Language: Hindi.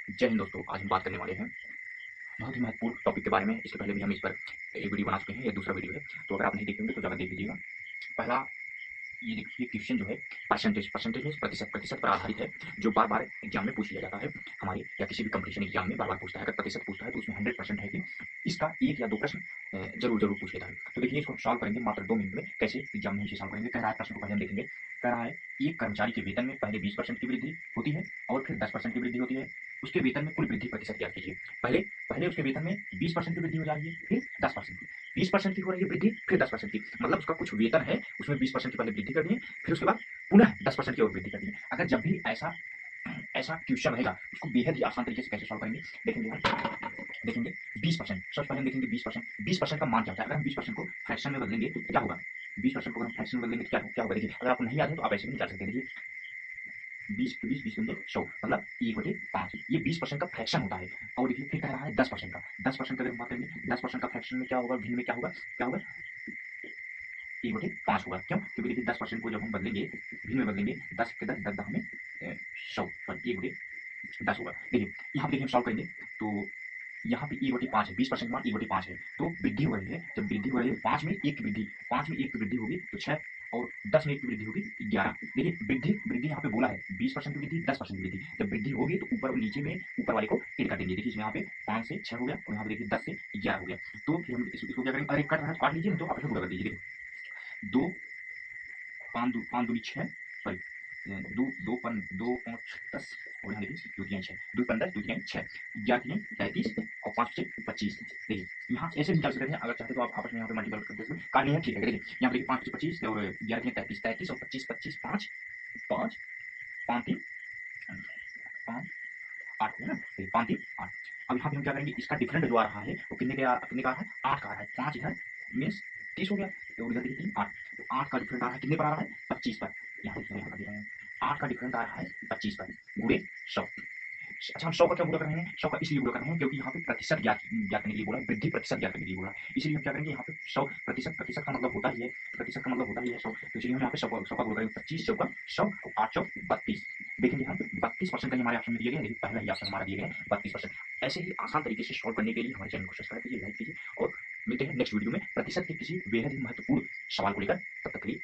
जय हिंद दोस्तों, आज हम बात करने वाले हैं बहुत ही महत्वपूर्ण टॉपिक के बारे में। इसके पहले भी हम इस पर एक वीडियो बना चुके हैं, ये दूसरा वीडियो है, तो अगर आप नहीं देखे होंगे तो जाकर देख लीजिएगा। पहला, ये देखिए क्वेश्चन जो है परसेंटेज परसेंटेज मीन्स प्रतिशत प्रतिशत पर आधारित है, जो बार बार एग्जाम में पूछ लिया जाता है हमारे, या किसी भी कंपटीशन एग्जाम में बार बार पूछता है। अगर प्रतिशत पूछता है तो उसमें 100% है कि इसका एक या दो प्रश्न जरूर जरूर पूछ लेता है। तो देखिए, इसको सॉल्व करेंगे मात्र 2 मिनट में। कैसे एग्जाम में इसे सॉल्व करेंगे? कह रहा है, प्रश्न को पहले हम देखेंगे। कह रहा है, एक कर्मचारी के वेतन में पहले 20% की वृद्धि होती है और फिर 10% की वृद्धि होती है। उसके वेतन में कुल वृद्धि प्रतिशत ज्ञात कीजिए। पहले पहले उसके वेतन में 20% की वृद्धि हो जा रही है, फिर 10% की। 20% की हो रही है वृद्धि, फिर 10% की, मतलब उसका कुछ वेतन है, उसमें 20% की पहले वृद्धि करनी है, फिर उसके बाद पुनः 10% की और वृद्धि करनी है। अगर जब भी ऐसा ऐसा क्वेश्चन रहेगा, उसको बेहद ही आसान तरीके से कैसे सॉल्व करेंगे देखेंगे हम। देखेंगे 20%, सबसे पहले हम देखेंगे 20%। 20% का मान क्या होता है? अगर हम 20% को फ्रैक्शन में बदलेंगे तो क्या होगा? 20% को अगर हम फ्रैक्शन में बदलेंगे तो क्या होगा? देखिए, अगर आपको नहीं याद है तो आप ऐसे भी निकाल सकते हैं। देखिए, 20 मतलब 1/5, ये 20% का फ्रैक्शन होता है। और देखिए, फिर कह रहा है 10% का। 10% का अगर हम बात करेंगे, 10% का फ्रैक्शन में क्या होगा, भिन्न में क्या होगा? क्या होगा? 1/5 होगा। क्यों? क्योंकि देखिए 10% को जब हम बदलेंगे, भिन्न में बदलेंगे, 10 के 10, 10 में 100, सॉरी 1/10 होगा। देखिए, यहाँ पे देखिए हम सॉल्व करेंगे तो यहाँ पे 1/5 है, 20% मान 1/5 है, तो वृद्धि हो रही है। जब वृद्धि हो रही है, 5 में 1 की वृद्धि, 5 में 1 की वृद्धि होगी तो 6, और 10 में 1 की वृद्धि होगी 11। देखिए, वृद्धि वृद्धि यहाँ पे बोला है 20% की वृद्धि, 10% की वृद्धि। जब वृद्धि होगी तो ऊपर और नीचे में ऊपर वाले को ऐड कर देंगे। देखिए, इसमें यहाँ पे 5 से 6 हो गया, और यहाँ पे देखिए 10 से 11 हो गया। तो फिर हम इसको क्या करेंगे? अरे कट रहा है, काट लीजिए, तो आप पूरा कर दीजिए। देखिए, 2 5 दूनी 6, सॉरी, दो दो पन दो पाँच 10, और यहाँ देखिए 2 3 6, 2 15 2 3 6, 11 3 33, और 5 6 25। देखिए, यहाँ ऐसे भी निकाल सकते हैं, अगर चाहते तो आप आपस में यहाँ पे मल्टीपल कर सकते हैं, काटनी है ठीक है। देखिए, यहाँ पे देखिए 5 5 25, और 11 3 33 33, और 25 25 5 5 5 3 5 8 है ना? देखिए 5 3 8। अब यहाँ पे हम क्या करेंगे? इसका डिफरेंट जो आ रहा है वो कितने का आ रहा है? 8 का आ रहा है। 5 इधर मीन्स 30 हो गया, और इधर देखिए 3 8, तो 8 का डिफरेंट आ रहा है, कितने पर आ रहा है? 25 पर। यहाँ देखिए, यहाँ दे रहे हैं 8 का डिफरेंट आ रहा है 25 पर, गुणे 100। अच्छा, हम 100 का क्या गुणा कर रहे हैं? 100 का इसलिए गुणा कर रहे हैं क्योंकि यहाँ पे प्रतिशत ज्ञात ज्ञात करने के लिए बोला है, वृद्धि प्रतिशत ज्ञात करने के लिए बोला है। इसलिए हम क्या करेंगे? यहाँ पे 100%, प्रतिशत का मतलब होता ही है, प्रतिशत का मतलब होता ही है 100, तो इसलिए हम यहाँ पे 100 का गुणा करेंगे। 25 चौका 100, और 8 चौक 32। देखेंगे यहाँ पे 32% का हमारे ऑप्शन में दिया गया है। देखिए, पहला ही ऑप्शन हमारा दिया गया है 32%। ऐसे ही आसान तरीके से सॉल्व करने के लिए हमारे चैनल को सब्सक्राइब कीजिए, लाइक कीजिए, और मिलते हैं नेक्स्ट वीडियो में प्रतिशत के किसी बेहद ही महत्वपूर्ण सवाल को लेकर। तब तक के लिए